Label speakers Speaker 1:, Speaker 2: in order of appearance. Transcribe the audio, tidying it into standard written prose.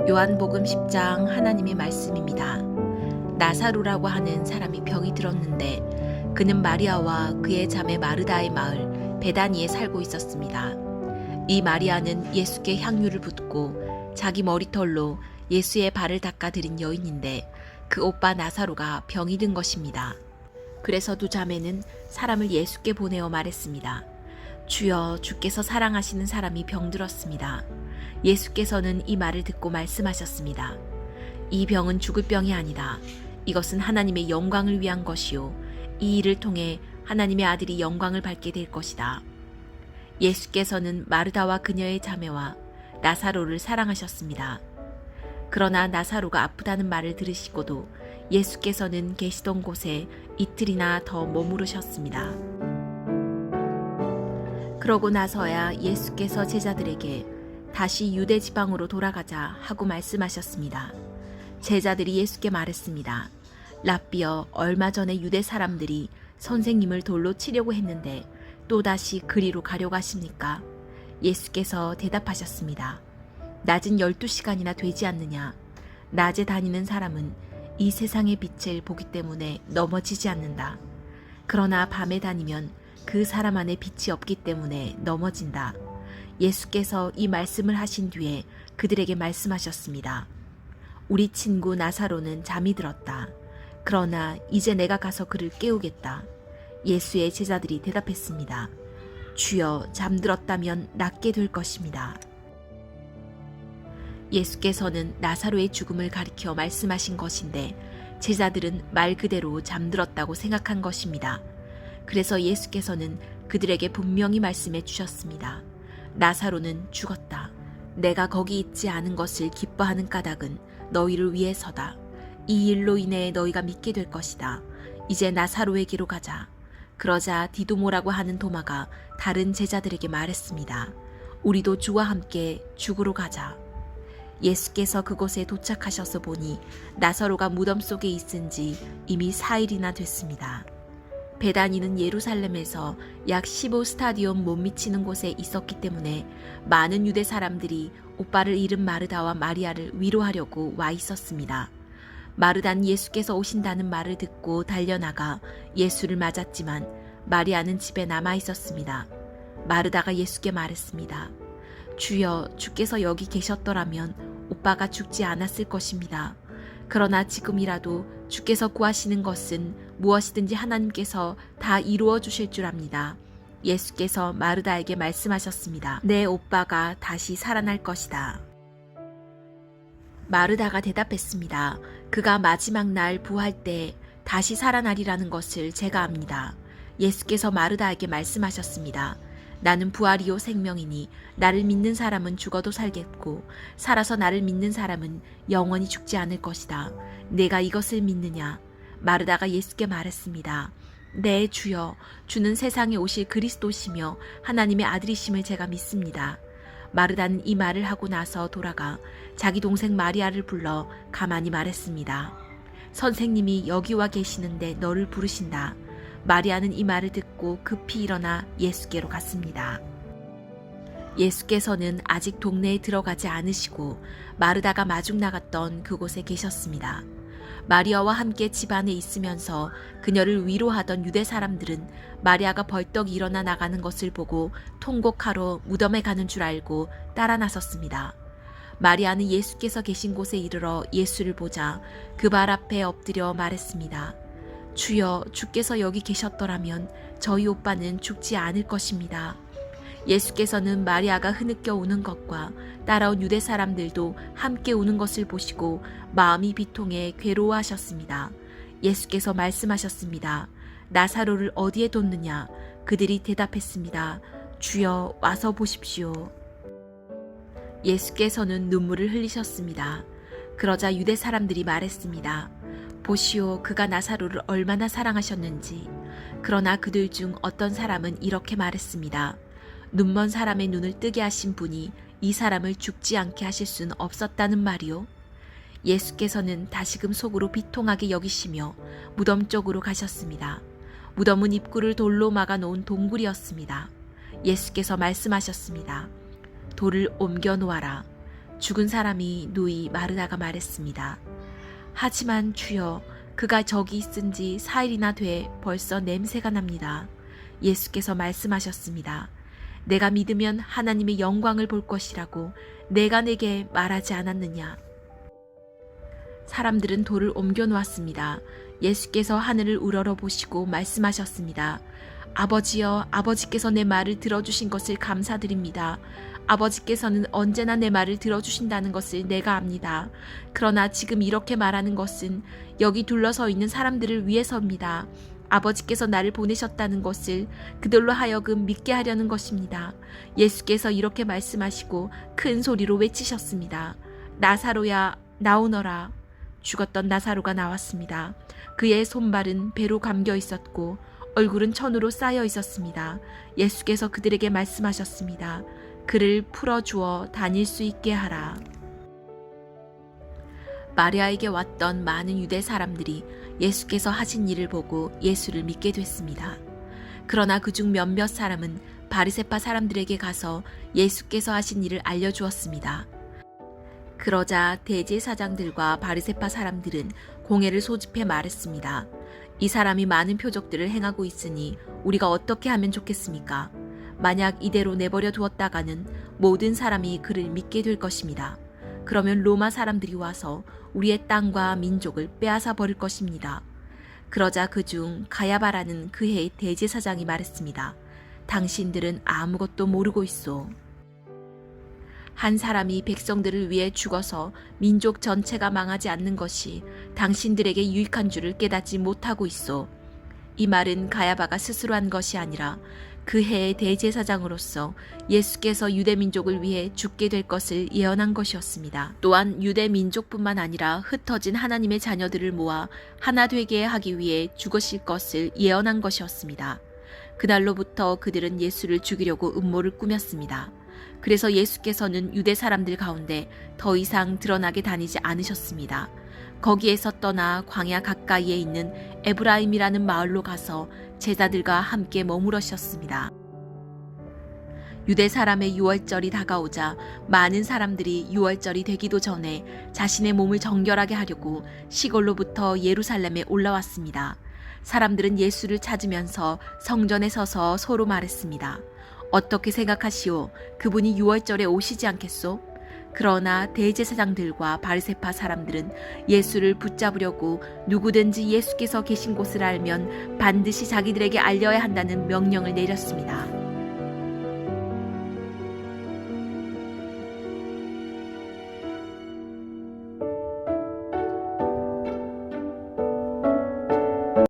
Speaker 1: 요한복음 10장 하나님의 말씀입니다. 나사로라고 하는 사람이 병이 들었는데 그는 마리아와 그의 자매 마르다의 마을 베다니에 살고 있었습니다. 이 마리아는 예수께 향유를 붓고 자기 머리털로 예수의 발을 닦아드린 여인인데 그 오빠 나사로가 병이 든 것입니다. 그래서 두 자매는 사람을 예수께 보내어 말했습니다. 주여, 주께서 사랑하시는 사람이 병들었습니다. 예수께서는 이 말을 듣고 말씀하셨습니다. 이 병은 죽을 병이 아니다. 이것은 하나님의 영광을 위한 것이요, 이 일을 통해 하나님의 아들이 영광을 받게 될 것이다. 예수께서는 마르다와 그녀의 자매와 나사로를 사랑하셨습니다. 그러나 나사로가 아프다는 말을 들으시고도 예수께서는 계시던 곳에 이틀이나 더 머무르셨습니다. 그러고 나서야 예수께서 제자들에게 다시 유대 지방으로 돌아가자 하고 말씀하셨습니다. 제자들이 예수께 말했습니다. 랍비여, 얼마 전에 유대 사람들이 선생님을 돌로 치려고 했는데 또다시 그리로 가려고 하십니까? 예수께서 대답하셨습니다. 낮은 12시간이나 되지 않느냐? 낮에 다니는 사람은 이 세상의 빛을 보기 때문에 넘어지지 않는다. 그러나 밤에 다니면 그 사람 안에 빛이 없기 때문에 넘어진다. 예수께서 이 말씀을 하신 뒤에 그들에게 말씀하셨습니다. 우리 친구 나사로는 잠이 들었다. 그러나 이제 내가 가서 그를 깨우겠다. 예수의 제자들이 대답했습니다. 주여, 잠들었다면 낫게 될 것입니다. 예수께서는 나사로의 죽음을 가리켜 말씀하신 것인데 제자들은 말 그대로 잠들었다고 생각한 것입니다. 그래서 예수께서는 그들에게 분명히 말씀해 주셨습니다. 나사로는 죽었다. 내가 거기 있지 않은 것을 기뻐하는 까닭은 너희를 위해서다. 이 일로 인해 너희가 믿게 될 것이다. 이제 나사로에게로 가자. 그러자 디두모라고 하는 도마가 다른 제자들에게 말했습니다. 우리도 주와 함께 죽으러 가자. 예수께서 그곳에 도착하셔서 보니 나사로가 무덤 속에 있은 지 이미 4일이나 됐습니다. 베다니는 예루살렘에서 약 15스타디온 못 미치는 곳에 있었기 때문에 많은 유대 사람들이 오빠를 잃은 마르다와 마리아를 위로하려고 와 있었습니다. 마르다는 예수께서 오신다는 말을 듣고 달려나가 예수를 맞았지만 마리아는 집에 남아 있었습니다. 마르다가 예수께 말했습니다. 주여, 주께서 여기 계셨더라면 오빠가 죽지 않았을 것입니다. 그러나 지금이라도 주께서 구하시는 것은 무엇이든지 하나님께서 다 이루어 주실 줄 압니다. 예수께서 마르다에게 말씀하셨습니다. 내 오빠가 다시 살아날 것이다. 마르다가 대답했습니다. 그가 마지막 날 부활 때 다시 살아나리라는 것을 제가 압니다. 예수께서 마르다에게 말씀하셨습니다. 나는 부활이요 생명이니 나를 믿는 사람은 죽어도 살겠고 살아서 나를 믿는 사람은 영원히 죽지 않을 것이다. 내가 이것을 믿느냐? 마르다가 예수께 말했습니다. 네, 주여, 주는 세상에 오실 그리스도시며 하나님의 아들이심을 제가 믿습니다. 마르다는 이 말을 하고 나서 돌아가 자기 동생 마리아를 불러 가만히 말했습니다. 선생님이 여기 와 계시는데 너를 부르신다. 마리아는 이 말을 듣고 급히 일어나 예수께로 갔습니다. 예수께서는 아직 동네에 들어가지 않으시고 마르다가 마중 나갔던 그곳에 계셨습니다. 마리아와 함께 집 안에 있으면서 그녀를 위로하던 유대 사람들은 마리아가 벌떡 일어나 나가는 것을 보고 통곡하러 무덤에 가는 줄 알고 따라 나섰습니다. 마리아는 예수께서 계신 곳에 이르러 예수를 보자 그 발 앞에 엎드려 말했습니다. 주여, 주께서 여기 계셨더라면 저희 오빠는 죽지 않을 것입니다. 예수께서는 마리아가 흐느껴 우는 것과 따라온 유대 사람들도 함께 우는 것을 보시고 마음이 비통해 괴로워하셨습니다. 예수께서 말씀하셨습니다. 나사로를 어디에 뒀느냐? 그들이 대답했습니다. 주여, 와서 보십시오. 예수께서는 눈물을 흘리셨습니다. 그러자 유대 사람들이 말했습니다. 보시오, 그가 나사로를 얼마나 사랑하셨는지. 그러나 그들 중 어떤 사람은 이렇게 말했습니다. 눈먼 사람의 눈을 뜨게 하신 분이 이 사람을 죽지 않게 하실 수는 없었다는 말이요. 예수께서는 다시금 속으로 비통하게 여기시며 무덤 쪽으로 가셨습니다. 무덤은 입구를 돌로 막아 놓은 동굴이었습니다. 예수께서 말씀하셨습니다. 돌을 옮겨 놓아라. 죽은 사람이 누이 마르다가 말했습니다. 하지만 주여, 그가 저기 있은 지 4일이나 돼 벌써 냄새가 납니다. 예수께서 말씀하셨습니다. 내가 믿으면 하나님의 영광을 볼 것이라고 내가 내게 말하지 않았느냐. 사람들은 돌을 옮겨 놓았습니다. 예수께서 하늘을 우러러 보시고 말씀하셨습니다. 아버지여, 아버지께서 내 말을 들어주신 것을 감사드립니다. 아버지께서는 언제나 내 말을 들어주신다는 것을 내가 압니다. 그러나 지금 이렇게 말하는 것은 여기 둘러서 있는 사람들을 위해서입니다. 아버지께서 나를 보내셨다는 것을 그들로 하여금 믿게 하려는 것입니다. 예수께서 이렇게 말씀하시고 큰 소리로 외치셨습니다. 나사로야, 나오너라. 죽었던 나사로가 나왔습니다. 그의 손발은 배로 감겨 있었고 얼굴은 천으로 쌓여 있었습니다. 예수께서 그들에게 말씀하셨습니다. 그를 풀어주어 다닐 수 있게 하라. 마리아에게 왔던 많은 유대 사람들이 예수께서 하신 일을 보고 예수를 믿게 됐습니다. 그러나 그중 몇몇 사람은 바리새파 사람들에게 가서 예수께서 하신 일을 알려주었습니다. 그러자 대제사장들과 바리새파 사람들은 공회를 소집해 말했습니다. 이 사람이 많은 표적들을 행하고 있으니 우리가 어떻게 하면 좋겠습니까? 만약 이대로 내버려 두었다가는 모든 사람이 그를 믿게 될 것입니다. 그러면 로마 사람들이 와서 우리의 땅과 민족을 빼앗아 버릴 것입니다. 그러자 그중 가야바라는 그 해의 대제사장이 말했습니다. 당신들은 아무것도 모르고 있소. 한 사람이 백성들을 위해 죽어서 민족 전체가 망하지 않는 것이 당신들에게 유익한 줄을 깨닫지 못하고 있소. 이 말은 가야바가 스스로 한 것이 아니라 그 해의 대제사장으로서 예수께서 유대민족을 위해 죽게 될 것을 예언한 것이었습니다. 또한 유대민족뿐만 아니라 흩어진 하나님의 자녀들을 모아 하나 되게 하기 위해 죽으실 것을 예언한 것이었습니다. 그날로부터 그들은 예수를 죽이려고 음모를 꾸몄습니다. 그래서 예수께서는 유대 사람들 가운데 더 이상 드러나게 다니지 않으셨습니다. 거기에서 떠나 광야 가까이에 있는 에브라임이라는 마을로 가서 제자들과 함께 머무르셨습니다. 유대 사람의 유월절이 다가오자 많은 사람들이 유월절이 되기도 전에 자신의 몸을 정결하게 하려고 시골로부터 예루살렘에 올라왔습니다. 사람들은 예수를 찾으면서 성전에 서서 서로 말했습니다. 어떻게 생각하시오? 그분이 유월절에 오시지 않겠소? 그러나 대제사장들과 바리새파 사람들은 예수를 붙잡으려고 누구든지 예수께서 계신 곳을 알면 반드시 자기들에게 알려야 한다는 명령을 내렸습니다.